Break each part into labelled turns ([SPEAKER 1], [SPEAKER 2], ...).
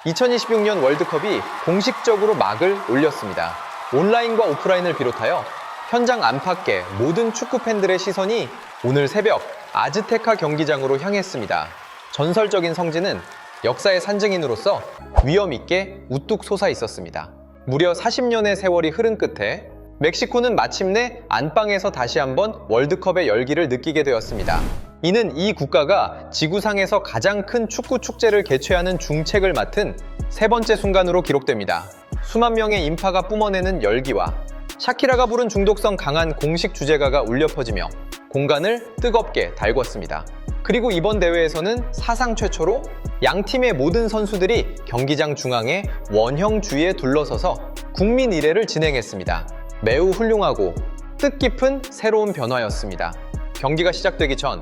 [SPEAKER 1] 2026년 월드컵이 공식적으로 막을 올렸습니다. 온라인과 오프라인을 비롯하여 현장 안팎의 모든 축구 팬들의 시선이 오늘 새벽 아즈테카 경기장으로 향했습니다. 전설적인 성지는 역사의 산증인으로서 위엄 있게 우뚝 솟아 있었습니다. 무려 40년의 세월이 흐른 끝에 멕시코는 마침내 안방에서 다시 한번 월드컵의 열기를 느끼게 되었습니다. 이는 이 국가가 지구상에서 가장 큰 축구 축제를 개최하는 중책을 맡은 세 번째 순간으로 기록됩니다. 수만 명의 인파가 뿜어내는 열기와 샤키라가 부른 중독성 강한 공식 주제가가 울려 퍼지며 공간을 뜨겁게 달궜습니다. 그리고 이번 대회에서는 사상 최초로 양 팀의 모든 선수들이 경기장 중앙에 원형 주위에 둘러서서 국민 이례를 진행했습니다. 매우 훌륭하고 뜻깊은 새로운 변화였습니다. 경기가 시작되기 전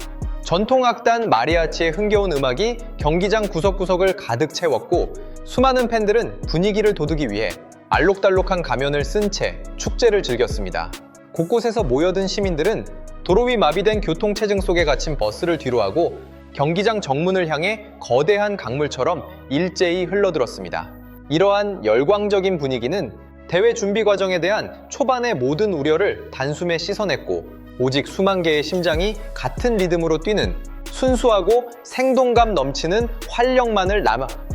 [SPEAKER 1] 전통 악단 마리아치의 흥겨운 음악이 경기장 구석구석을 가득 채웠고 수많은 팬들은 분위기를 돋우기 위해 알록달록한 가면을 쓴 채 축제를 즐겼습니다. 곳곳에서 모여든 시민들은 도로 위 마비된 교통체증 속에 갇힌 버스를 뒤로하고 경기장 정문을 향해 거대한 강물처럼 일제히 흘러들었습니다. 이러한 열광적인 분위기는 대회 준비 과정에 대한 초반의 모든 우려를 단숨에 씻어냈고 오직 수만 개의 심장이 같은 리듬으로 뛰는 순수하고 생동감 넘치는 활력만을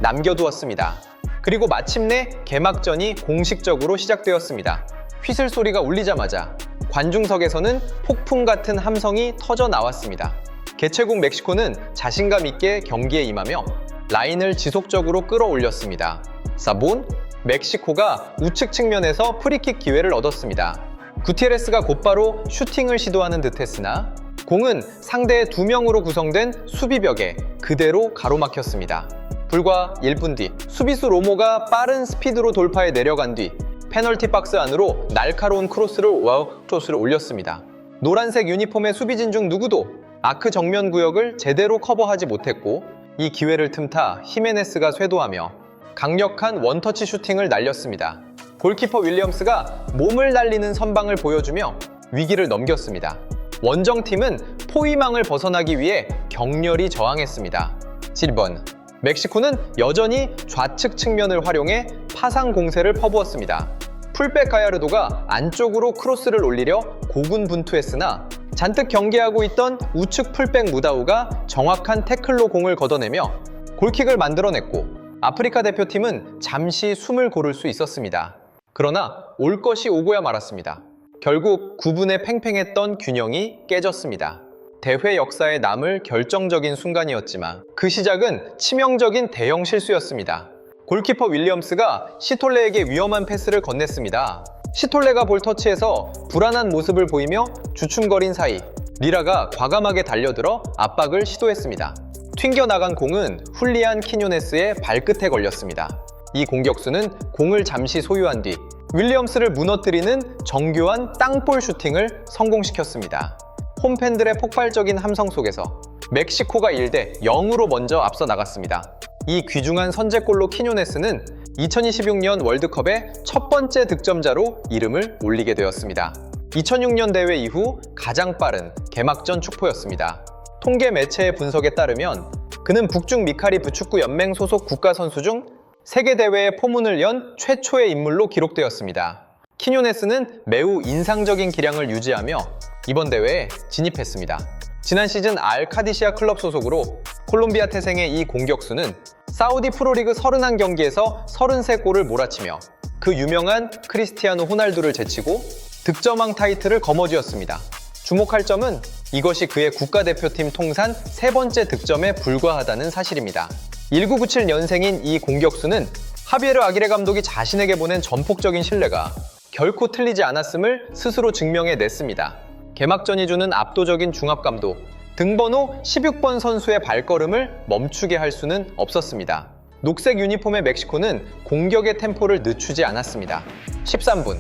[SPEAKER 1] 남겨두었습니다. 그리고 마침내 개막전이 공식적으로 시작되었습니다. 휘슬 소리가 울리자마자 관중석에서는 폭풍 같은 함성이 터져 나왔습니다. 개최국 멕시코는 자신감 있게 경기에 임하며 라인을 지속적으로 끌어올렸습니다. 사본, 멕시코가 우측 측면에서 프리킥 기회를 얻었습니다. 구티에레스가 곧바로 슈팅을 시도하는 듯했으나 공은 상대의 2명으로 구성된 수비벽에 그대로 가로막혔습니다. 불과 1분 뒤 수비수 로모가 빠른 스피드로 돌파해 내려간 뒤 페널티 박스 안으로 날카로운 크로스를 올렸습니다. 노란색 유니폼의 수비진 중 누구도 아크 정면 구역을 제대로 커버하지 못했고 이 기회를 틈타 히메네스가 쇄도하며 강력한 원터치 슈팅을 날렸습니다. 골키퍼 윌리엄스가 몸을 날리는 선방을 보여주며 위기를 넘겼습니다. 원정팀은 포위망을 벗어나기 위해 격렬히 저항했습니다. 7번, 멕시코는 여전히 좌측 측면을 활용해 파상 공세를 퍼부었습니다. 풀백 가야르도가 안쪽으로 크로스를 올리려 고군분투했으나 잔뜩 경계하고 있던 우측 풀백 무다우가 정확한 태클로 공을 걷어내며 골킥을 만들어냈고 아프리카 대표팀은 잠시 숨을 고를 수 있었습니다. 그러나 올 것이 오고야 말았습니다. 결국 9분의 팽팽했던 균형이 깨졌습니다. 대회 역사에 남을 결정적인 순간이었지만 그 시작은 치명적인 대형 실수였습니다. 골키퍼 윌리엄스가 시톨레에게 위험한 패스를 건넸습니다. 시톨레가 볼 터치에서 불안한 모습을 보이며 주춤거린 사이 리라가 과감하게 달려들어 압박을 시도했습니다. 튕겨나간 공은 훌리안 키뇨네스의 발끝에 걸렸습니다. 이 공격수는 공을 잠시 소유한 뒤 윌리엄스를 무너뜨리는 정교한 땅볼 슈팅을 성공시켰습니다. 홈팬들의 폭발적인 함성 속에서 멕시코가 1대 0으로 먼저 앞서 나갔습니다. 이 귀중한 선제골로 키뇨네스는 2026년 월드컵의 첫 번째 득점자로 이름을 올리게 되었습니다. 2006년 대회 이후 가장 빠른 개막전 축포였습니다. 통계 매체의 분석에 따르면 그는 북중 미카리 부축구 연맹 소속 국가 선수 중 세계대회에 포문을 연 최초의 인물로 기록되었습니다. 키뇨네스는 매우 인상적인 기량을 유지하며 이번 대회에 진입했습니다. 지난 시즌 알 카디시아 클럽 소속으로 콜롬비아 태생의 이 공격수는 사우디 프로리그 31경기에서 33골을 몰아치며 그 유명한 크리스티아노 호날두를 제치고 득점왕 타이틀을 거머쥐었습니다. 주목할 점은 이것이 그의 국가대표팀 통산 3번째 득점에 불과하다는 사실입니다. 1997년생인 이 공격수는 하비에르 아기레 감독이 자신에게 보낸 전폭적인 신뢰가 결코 틀리지 않았음을 스스로 증명해냈습니다. 개막전이 주는 압도적인 중압감도 등번호 16번 선수의 발걸음을 멈추게 할 수는 없었습니다. 녹색 유니폼의 멕시코는 공격의 템포를 늦추지 않았습니다. 13분,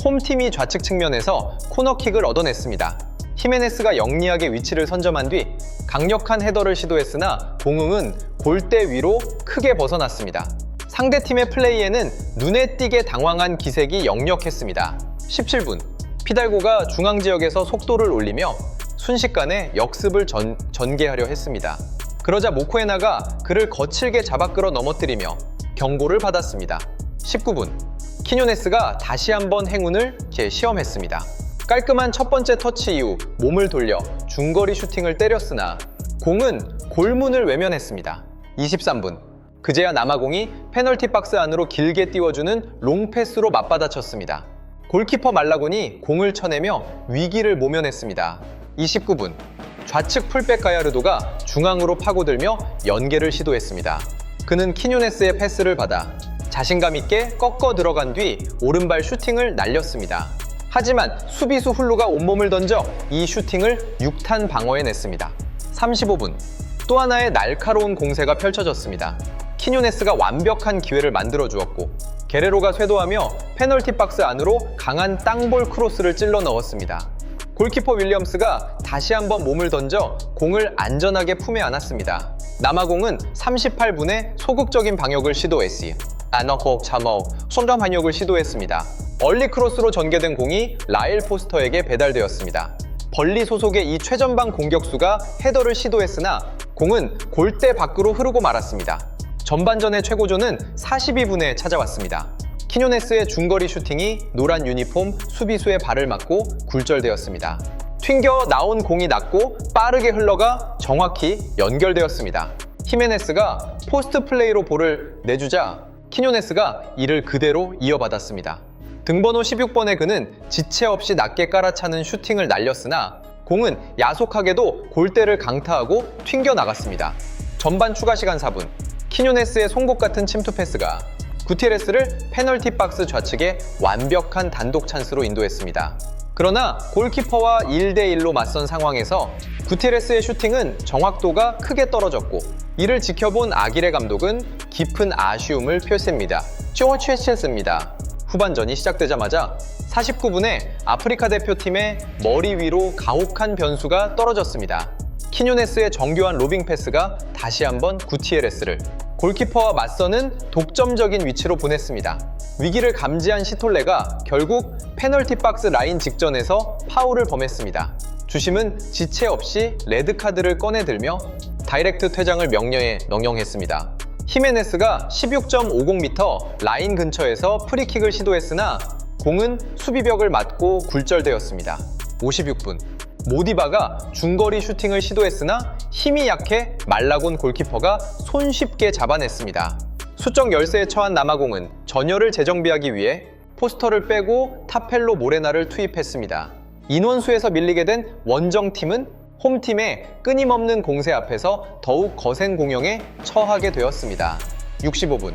[SPEAKER 1] 홈팀이 좌측 측면에서 코너킥을 얻어냈습니다. 히메네스가 영리하게 위치를 선점한 뒤 강력한 헤더를 시도했으나 공은 골대 위로 크게 벗어났습니다. 상대팀의 플레이에는 눈에 띄게 당황한 기색이 역력했습니다. 17분, 피달고가 중앙지역에서 속도를 올리며 순식간에 역습을 전개하려 했습니다. 그러자 모코에나가 그를 거칠게 잡아 끌어 넘어뜨리며 경고를 받았습니다. 19분, 키뉴네스가 다시 한번 행운을 재시험했습니다. 깔끔한 첫 번째 터치 이후 몸을 돌려 중거리 슈팅을 때렸으나 공은 골문을 외면했습니다. 23분, 그제야 남아공이 페널티 박스 안으로 길게 띄워주는 롱패스로 맞받아쳤습니다. 골키퍼 말라곤이 공을 쳐내며 위기를 모면했습니다. 29분, 좌측 풀백 가야르도가 중앙으로 파고들며 연계를 시도했습니다. 그는 키뉴네스의 패스를 받아 자신감 있게 꺾어 들어간 뒤 오른발 슈팅을 날렸습니다. 하지만 수비수 훌루가 온몸을 던져 이 슈팅을 6탄 방어해냈습니다. 35분, 또 하나의 날카로운 공세가 펼쳐졌습니다. 키뉴네스가 완벽한 기회를 만들어 주었고 게레로가 쇄도하며 페널티 박스 안으로 강한 땅볼 크로스를 찔러 넣었습니다. 골키퍼 윌리엄스가 다시 한번 몸을 던져 공을 안전하게 품에 안았습니다. 남아공은 38분에 소극적인 방역을 시도했으 아너콕 참어 손점 반역을 시도했습니다. 얼리 크로스로 전개된 공이 라일 포스터에게 배달되었습니다. 벌리 소속의 이 최전방 공격수가 헤더를 시도했으나 공은 골대 밖으로 흐르고 말았습니다. 전반전의 최고조는 42분에 찾아왔습니다. 키뉴네스의 중거리 슈팅이 노란 유니폼 수비수의 발을 맞고 굴절되었습니다. 튕겨 나온 공이 낮고 빠르게 흘러가 정확히 연결되었습니다. 히메네스가 포스트 플레이로 볼을 내주자 키뉴네스가 이를 그대로 이어받았습니다. 등번호 16번의 그는 지체 없이 낮게 깔아차는 슈팅을 날렸으나 공은 야속하게도 골대를 강타하고 튕겨 나갔습니다. 전반 추가 시간 4분, 키뉴네스의 송곳 같은 침투 패스가 구티에레스를 페널티 박스 좌측에 완벽한 단독 찬스로 인도했습니다. 그러나 골키퍼와 1대1로 맞선 상황에서 구티에레스의 슈팅은 정확도가 크게 떨어졌고 이를 지켜본 아기레 감독은 깊은 아쉬움을 표했습니다. 쪼치했습니다. 후반전이 시작되자마자 49분에 아프리카 대표팀의 머리 위로 가혹한 변수가 떨어졌습니다. 키뉴네스의 정교한 로빙 패스가 다시 한번 구티에레스를 골키퍼와 맞서는 독점적인 위치로 보냈습니다. 위기를 감지한 시톨레가 결국 페널티 박스 라인 직전에서 파울을 범했습니다. 주심은 지체 없이 레드카드를 꺼내들며 다이렉트 퇴장을 명령했습니다. 히메네스가 16.50m 라인 근처에서 프리킥을 시도했으나 공은 수비벽을 맞고 굴절되었습니다. 56분, 모디바가 중거리 슈팅을 시도했으나 힘이 약해 말라곤 골키퍼가 손쉽게 잡아냈습니다. 수적 열세에 처한 남아공은 전열을 재정비하기 위해 포스터를 빼고 타펠로 모레나를 투입했습니다. 인원수에서 밀리게 된 원정팀은 홈팀의 끊임없는 공세 앞에서 더욱 거센 공영에 처하게 되었습니다. 65분,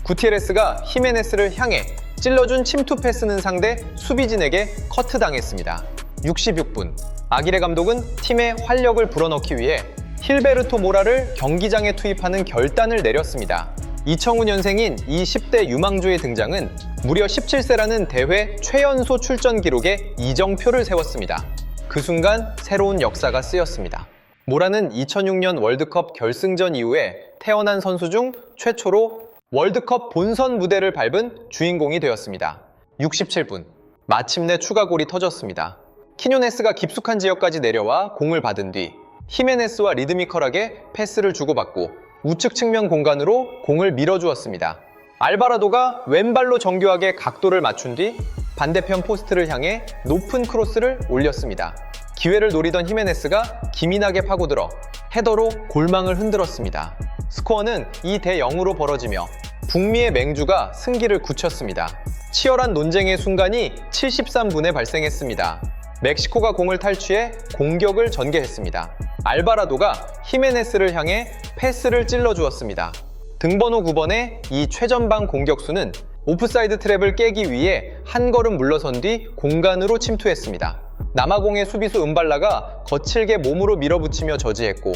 [SPEAKER 1] 구티에레스가 히메네스를 향해 찔러준 침투 패스는 상대 수비진에게 커트당했습니다. 66분, 아기레 감독은 팀의 활력을 불어넣기 위해 힐베르토 모라를 경기장에 투입하는 결단을 내렸습니다. 이청훈년생인 이 10대 유망주의 등장은 무려 17세라는 대회 최연소 출전 기록에 이정표를 세웠습니다. 그 순간 새로운 역사가 쓰였습니다. 모라는 2006년 월드컵 결승전 이후에 태어난 선수 중 최초로 월드컵 본선 무대를 밟은 주인공이 되었습니다. 67분, 마침내 추가골이 터졌습니다. 키뉴네스가 깊숙한 지역까지 내려와 공을 받은 뒤 히메네스와 리드미컬하게 패스를 주고받고 우측 측면 공간으로 공을 밀어주었습니다. 알바라도가 왼발로 정교하게 각도를 맞춘 뒤 반대편 포스트를 향해 높은 크로스를 올렸습니다. 기회를 노리던 히메네스가 기민하게 파고들어 헤더로 골망을 흔들었습니다. 스코어는 2대 0으로 벌어지며 북미의 맹주가 승기를 굳혔습니다. 치열한 논쟁의 순간이 73분에 발생했습니다. 멕시코가 공을 탈취해 공격을 전개했습니다. 알바라도가 히메네스를 향해 패스를 찔러주었습니다. 등번호 9번의 이 최전방 공격수는 오프사이드 트랩을 깨기 위해 한 걸음 물러선 뒤 공간으로 침투했습니다. 남아공의 수비수 은발라가 거칠게 몸으로 밀어붙이며 저지했고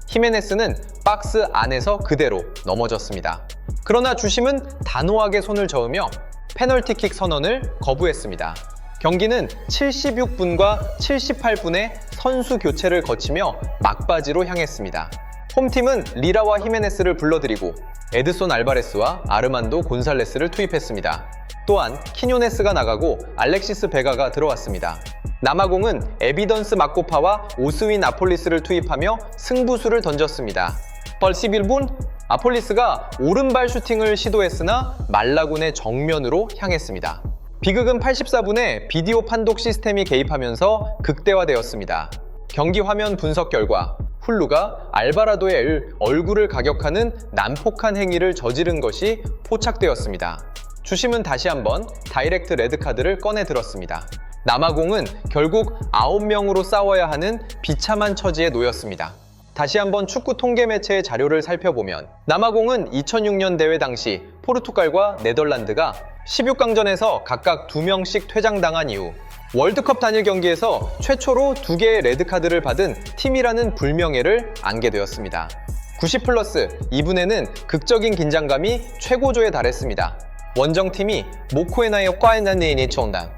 [SPEAKER 1] 히메네스는 박스 안에서 그대로 넘어졌습니다. 그러나 주심은 단호하게 손을 저으며 페널티킥 선언을 거부했습니다. 경기는 76분과 78분에 선수 교체를 거치며 막바지로 향했습니다. 홈팀은 리라와 히메네스를 불러들이고 에드손 알바레스와 아르만도 곤살레스를 투입했습니다. 또한 키뉴네스가 나가고 알렉시스 베가가 들어왔습니다. 남아공은 에비던스 마코파와 오스윈 아폴리스를 투입하며 승부수를 던졌습니다. 벌 11분 아폴리스가 오른발 슈팅을 시도했으나 말라군의 정면으로 향했습니다. 비극은 84분에 비디오 판독 시스템이 개입하면서 극대화되었습니다. 경기 화면 분석 결과 훌루가 알바라도의 얼굴을 가격하는 난폭한 행위를 저지른 것이 포착되었습니다. 주심은 다시 한번 다이렉트 레드카드를 꺼내 들었습니다. 남아공은 결국 9명으로 싸워야 하는 비참한 처지에 놓였습니다. 다시 한번 축구 통계 매체의 자료를 살펴보면 남아공은 2006년 대회 당시 포르투갈과 네덜란드가 16강전에서 각각 2명씩 퇴장당한 이후 월드컵 단일 경기에서 최초로 2개의 레드카드를 받은 팀이라는 불명예를 안게 되었습니다. 90플러스 2분에는 극적인 긴장감이 최고조에 달했습니다. 원정팀이 모코에나의 꽈에나네이니 총단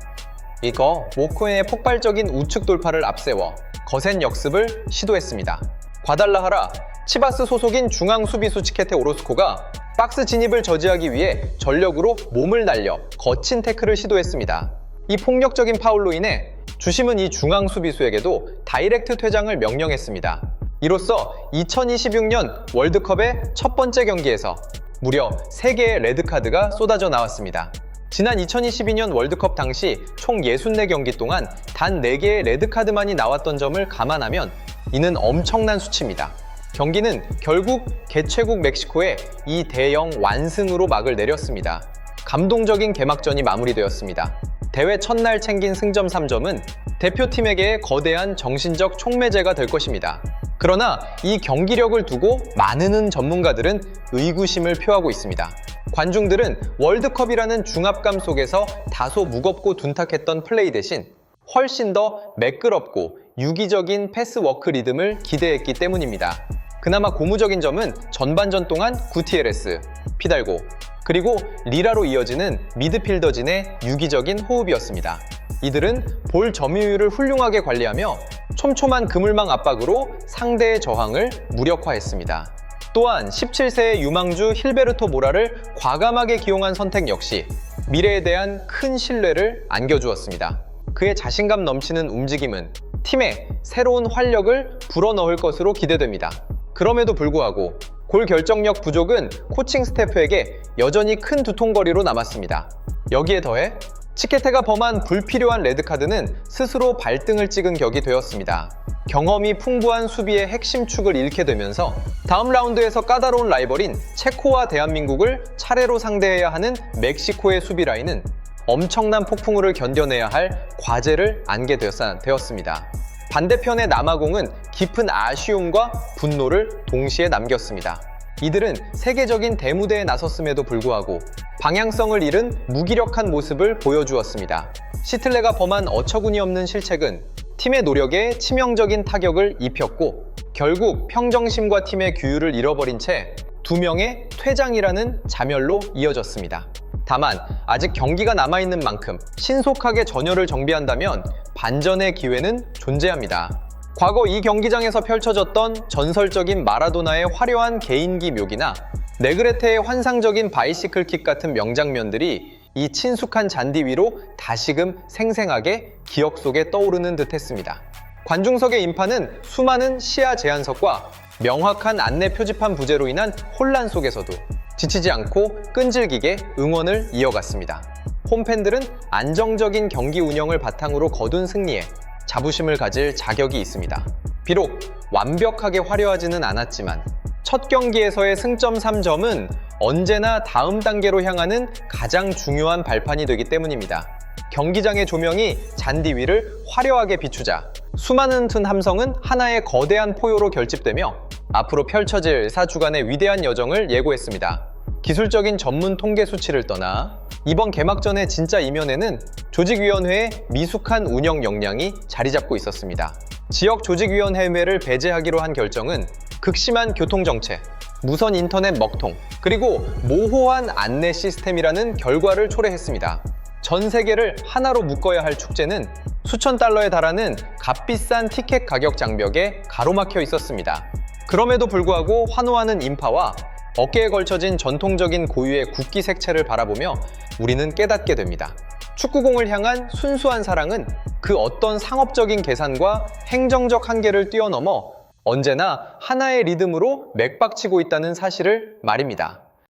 [SPEAKER 1] 이거 모코에나의 폭발적인 우측 돌파를 앞세워 거센 역습을 시도했습니다. 과달라하라 치바스 소속인 중앙 수비수 치케테 오로스코가 박스 진입을 저지하기 위해 전력으로 몸을 날려 거친 태클을 시도했습니다. 이 폭력적인 파울로 인해 주심은 이 중앙 수비수에게도 다이렉트 퇴장을 명령했습니다. 이로써 2026년 월드컵의 첫 번째 경기에서 무려 3개의 레드카드가 쏟아져 나왔습니다. 지난 2022년 월드컵 당시 총 64경기 동안 단 4개의 레드카드만이 나왔던 점을 감안하면 이는 엄청난 수치입니다. 경기는 결국 개최국 멕시코에 이 대형 완승으로 막을 내렸습니다. 감동적인 개막전이 마무리되었습니다. 대회 첫날 챙긴 승점 3점은 대표팀에게 거대한 정신적 촉매제가 될 것입니다. 그러나 이 경기력을 두고 많은 전문가들은 의구심을 표하고 있습니다. 관중들은 월드컵이라는 중압감 속에서 다소 무겁고 둔탁했던 플레이 대신 훨씬 더 매끄럽고 유기적인 패스워크 리듬을 기대했기 때문입니다. 그나마 고무적인 점은 전반전 동안 구티에레스, 피달고, 그리고 리라로 이어지는 미드필더진의 유기적인 호흡이었습니다. 이들은 볼 점유율을 훌륭하게 관리하며 촘촘한 그물망 압박으로 상대의 저항을 무력화했습니다. 또한 17세의 유망주 힐베르토 모라를 과감하게 기용한 선택 역시 미래에 대한 큰 신뢰를 안겨주었습니다. 그의 자신감 넘치는 움직임은 팀에 새로운 활력을 불어넣을 것으로 기대됩니다. 그럼에도 불구하고 골 결정력 부족은 코칭 스태프에게 여전히 큰 두통거리로 남았습니다. 여기에 더해 치케테가 범한 불필요한 레드카드는 스스로 발등을 찍은 격이 되었습니다. 경험이 풍부한 수비의 핵심 축을 잃게 되면서 다음 라운드에서 까다로운 라이벌인 체코와 대한민국을 차례로 상대해야 하는 멕시코의 수비 라인은 엄청난 폭풍우를 견뎌내야 할 과제를 안게 되었습니다. 반대편의 남아공은 깊은 아쉬움과 분노를 동시에 남겼습니다. 이들은 세계적인 대무대에 나섰음에도 불구하고 방향성을 잃은 무기력한 모습을 보여주었습니다. 시틀레가 범한 어처구니 없는 실책은 팀의 노력에 치명적인 타격을 입혔고 결국 평정심과 팀의 규율을 잃어버린 채 2명의 퇴장이라는 자멸로 이어졌습니다. 다만 아직 경기가 남아있는 만큼 신속하게 전열을 정비한다면 반전의 기회는 존재합니다. 과거 이 경기장에서 펼쳐졌던 전설적인 마라도나의 화려한 개인기 묘기나 네그레테의 환상적인 바이시클킥 같은 명장면들이 이 친숙한 잔디 위로 다시금 생생하게 기억 속에 떠오르는 듯 했습니다. 관중석의 인파는 수많은 시야 제한석과 명확한 안내 표지판 부재로 인한 혼란 속에서도 지치지 않고 끈질기게 응원을 이어갔습니다. 홈팬들은 안정적인 경기 운영을 바탕으로 거둔 승리에 자부심을 가질 자격이 있습니다. 비록 완벽하게 화려하지는 않았지만 첫 경기에서의 승점 3점은 언제나 다음 단계로 향하는 가장 중요한 발판이 되기 때문입니다. 경기장의 조명이 잔디 위를 화려하게 비추자 수많은 튼 함성은 하나의 거대한 포효로 결집되며 앞으로 펼쳐질 4주간의 위대한 여정을 예고했습니다. 기술적인 전문 통계 수치를 떠나 이번 개막전의 진짜 이면에는 조직위원회의 미숙한 운영 역량이 자리 잡고 있었습니다. 지역 조직위원회를 배제하기로 한 결정은 극심한 교통정체, 무선 인터넷 먹통, 그리고 모호한 안내 시스템이라는 결과를 초래했습니다. 전 세계를 하나로 묶어야 할 축제는 수천 달러에 달하는 값비싼 티켓 가격 장벽에 가로막혀 있었습니다. 그럼에도 불구하고 환호하는 인파와 어깨에 걸쳐진 전통적인 고유의 국기 색채를 바라보며 우리는 깨닫게 됩니다. 축구공을 향한 순수한 사랑은 그 어떤 상업적인 계산과 행정적 한계를 뛰어넘어 언제나 하나의 리듬으로 맥박치고 있다는 사실을 말입니다.